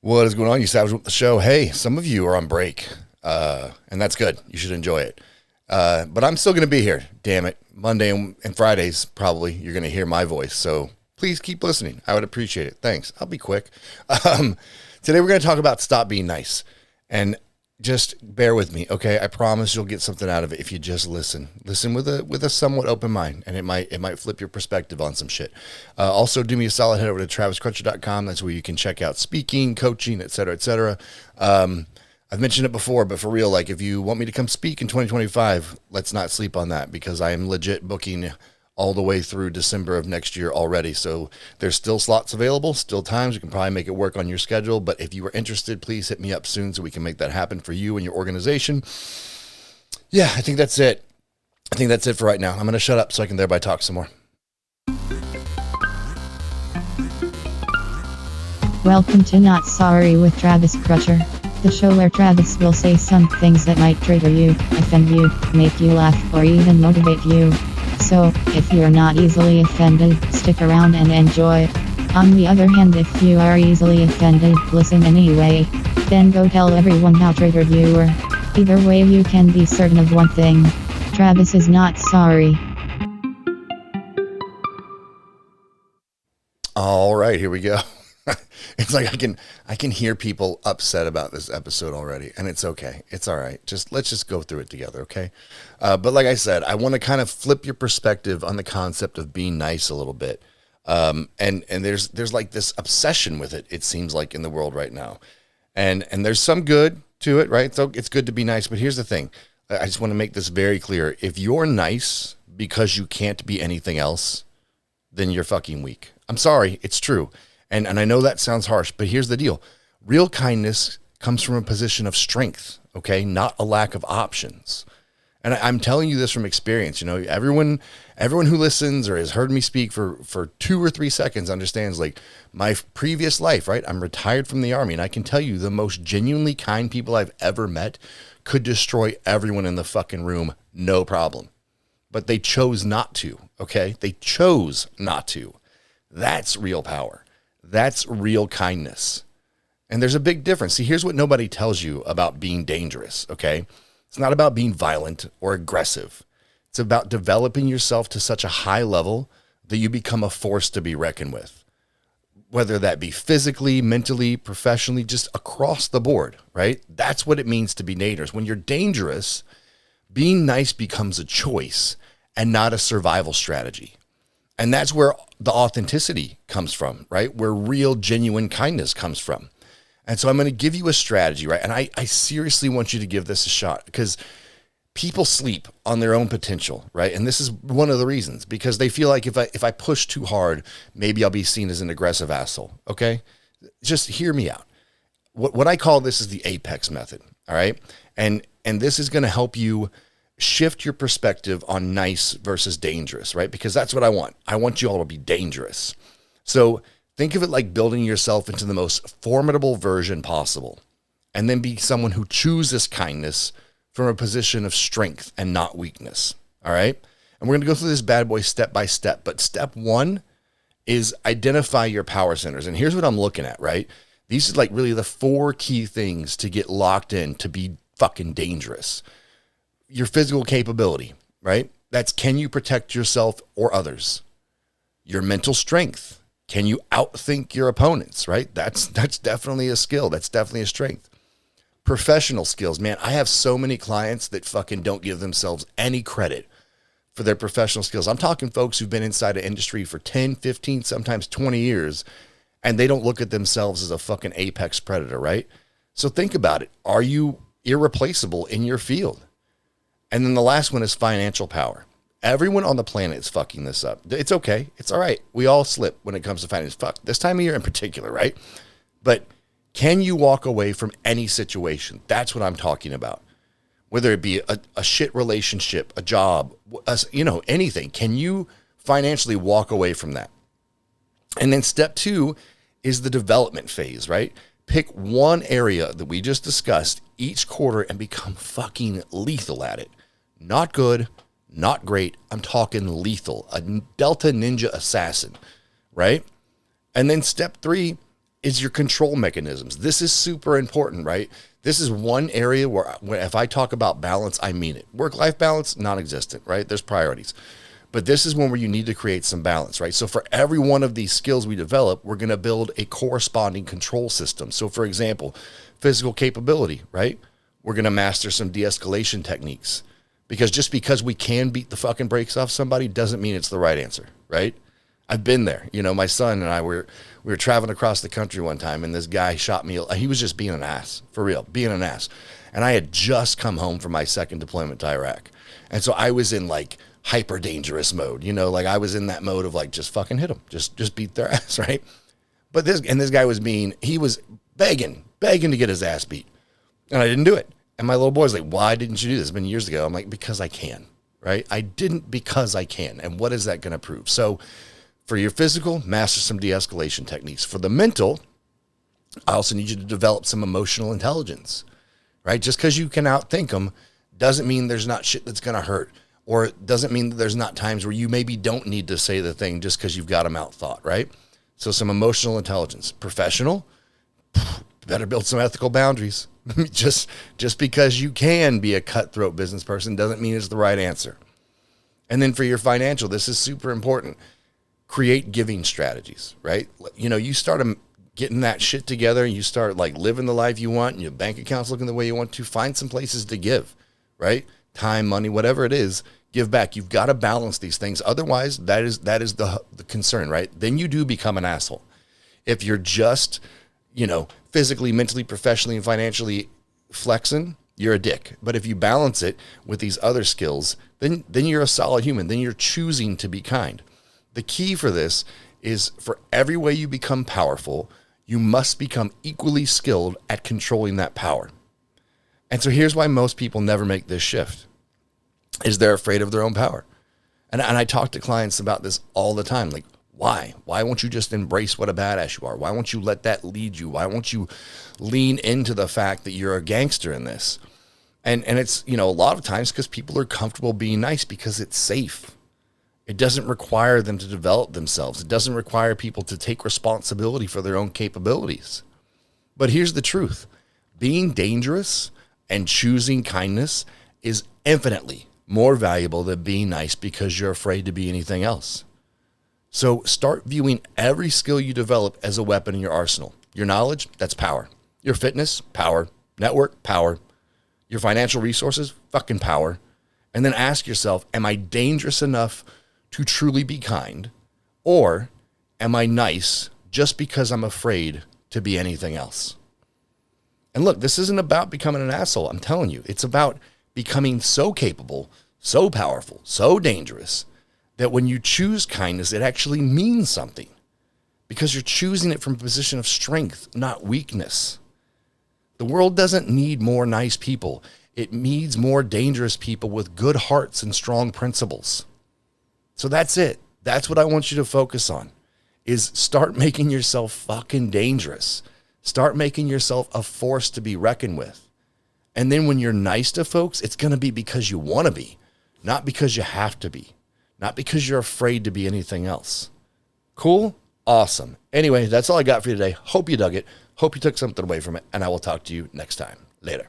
What is going on, you savage with the show? Hey, some of you are on break, and that's good. You should enjoy it. But I'm still going to be here. Damn it. Monday and Fridays, probably, you're going to hear my voice. So please keep listening. I would appreciate it. Thanks. I'll be quick. Today we're going to talk about stop being nice. And just bear with me, okay? I promise you'll get something out of it if you just listen. Listen with a somewhat open mind, and it might flip your perspective on some shit. Also, do me a solid, head over to traviscrutcher.com. That's where you can check out speaking, coaching, et cetera, et cetera. I've mentioned it before, but for real, like if you want me to come speak in 2025, let's not sleep on that because I am legit booking all the way through December of next year already. So there's still slots available, still times. You can probably make it work on your schedule. But if you are interested, please hit me up soon so we can make that happen for you and your organization. Yeah, I think that's it. I think that's it for right now. I'm going to shut up so I can thereby talk some more. Welcome to Not Sorry with Travis Crutcher, the show where Travis will say some things that might trigger you, offend you, make you laugh, or even motivate you. So, if you're not easily offended, stick around and enjoy. On the other hand, if you are easily offended, listen anyway. Then go tell everyone how triggered you were. Either way, you can be certain of one thing. Travis is not sorry. All right, here we go. It's like I can hear people upset about this episode already, and it's okay. It's all right. Let's just go through it together, okay? But like I said, I want to kind of flip your perspective on the concept of being nice a little bit. And there's like this obsession with it. It seems like in the world right now, and there's some good to it, right? So it's good to be nice. But here's the thing: I just want to make this very clear. If you're nice because you can't be anything else, then you're fucking weak. I'm sorry, it's true. And I know that sounds harsh, but here's the deal. Real kindness comes from a position of strength, okay? Not a lack of options. And I'm telling you this from experience. You know, everyone who listens or has heard me speak for 2 or 3 seconds understands like my previous life, right? I'm retired from the Army, and I can tell you the most genuinely kind people I've ever met could destroy everyone in the fucking room, no problem. But they chose not to, okay? They chose not to. That's real power. That's real kindness. And there's a big difference. See, here's what nobody tells you about being dangerous, okay? It's not about being violent or aggressive. It's about developing yourself to such a high level that you become a force to be reckoned with. Whether that be physically, mentally, professionally, just across the board, right? That's what it means to be dangerous. When you're dangerous, being nice becomes a choice and not a survival strategy. And that's where the authenticity comes from, right? Where real, genuine kindness comes from. And so I'm going to give you a strategy, right? And I seriously want you to give this a shot because people sleep on their own potential, right? And this is one of the reasons, because they feel like if I push too hard, maybe I'll be seen as an aggressive asshole, okay? Just hear me out. What I call this is the apex method, all right? And this is going to help you shift your perspective on nice versus dangerous, right? Because that's what I want. I want you all to be dangerous. So think of it like building yourself into the most formidable version possible, and then be someone who chooses kindness from a position of strength and not weakness, all right? And we're going to go through this bad boy step by step, but step 1 is identify your power centers. And here's what I'm looking at, right? These are like really the 4 key things to get locked in to be fucking dangerous. Your physical capability, right? That's, can you protect yourself or others? Your mental strength. Can you outthink your opponents, right? That's definitely a skill. That's definitely a strength. Professional skills. Man, I have so many clients that fucking don't give themselves any credit for their professional skills. I'm talking folks who've been inside an industry for 10, 15, sometimes 20 years, and they don't look at themselves as a fucking apex predator, right? So think about it. Are you irreplaceable in your field? And then the last one is financial power. Everyone on the planet is fucking this up. It's okay. It's all right. We all slip when it comes to finance. Fuck, this time of year in particular, right? But can you walk away from any situation? That's what I'm talking about. Whether it be a shit relationship, a job, anything. Can you financially walk away from that? And then step 2 is the development phase, right? Pick one area that we just discussed each quarter and become fucking lethal at it. Not good, not great. I'm talking lethal, a Delta Ninja assassin, right? And then step 3 is your control mechanisms. This is super important, right? This is one area where if I talk about balance, I mean it. Work-life balance, non-existent, right? There's priorities. But this is one where you need to create some balance, right? So for every one of these skills we develop, we're going to build a corresponding control system. So for example, physical capability, right? We're going to master some de-escalation techniques, because just because we can beat the fucking brakes off somebody doesn't mean it's the right answer, right? I've been there. You know, my son and I we were traveling across the country one time, and this guy shot me. He was just being an ass, for real, being an ass. And I had just come home from my second deployment to Iraq. And so I was in like hyper dangerous mode, you know, like I was in that mode of like, just fucking hit them, just beat their ass, right? But this guy was mean. He was begging to get his ass beat. And I didn't do it. And my little boy's like, why didn't you do this? It's been years ago. I'm like, because I can, right? I didn't because I can. And what is that going to prove? So for your physical, master some de-escalation techniques. For the mental, I also need you to develop some emotional intelligence, right? Just because you can outthink them doesn't mean there's not shit that's going to hurt, or it doesn't mean that there's not times where you maybe don't need to say the thing just because you've got them outthought, right? So some emotional intelligence. Professional, better build some ethical boundaries. just because you can be a cutthroat business person doesn't mean it's the right answer. And then for your financial, this is super important. Create giving strategies, right? You know, you start getting that shit together, and you start like living the life you want, and your bank account's looking the way you want to. Find some places to give, right? Time, money, whatever it is, give back. You've got to balance these things. Otherwise, that is the concern, right? Then you do become an asshole. If you're just, you know, physically, mentally, professionally, and financially flexing, you're a dick. But if you balance it with these other skills, then you're a solid human. Then you're choosing to be kind. The key for this is, for every way you become powerful, you must become equally skilled at controlling that power. And so here's why most people never make this shift, is they're afraid of their own power. And I talk to clients about this all the time. Like, why? Why won't you just embrace what a badass you are? Why won't you let that lead you? Why won't you lean into the fact that you're a gangster in this? And it's, you know, a lot of times because people are comfortable being nice because it's safe. It doesn't require them to develop themselves. It doesn't require people to take responsibility for their own capabilities. But here's the truth. Being dangerous and choosing kindness is infinitely more valuable than being nice because you're afraid to be anything else. So start viewing every skill you develop as a weapon in your arsenal. Your knowledge, that's power. Your fitness, power. Network, power. Your financial resources, fucking power. And then ask yourself, am I dangerous enough to truly be kind? Or am I nice just because I'm afraid to be anything else? And look, this isn't about becoming an asshole. I'm telling you, it's about becoming so capable, so powerful, so dangerous that when you choose kindness, it actually means something, because you're choosing it from a position of strength, not weakness. The world doesn't need more nice people. It needs more dangerous people with good hearts and strong principles. So that's it. That's what I want you to focus on, is start making yourself fucking dangerous. Start making yourself a force to be reckoned with. And then when you're nice to folks, it's going to be because you want to be, not because you have to be, not because you're afraid to be anything else. Cool? Awesome. Anyway, that's all I got for you today. Hope you dug it. Hope you took something away from it. And I will talk to you next time. Later.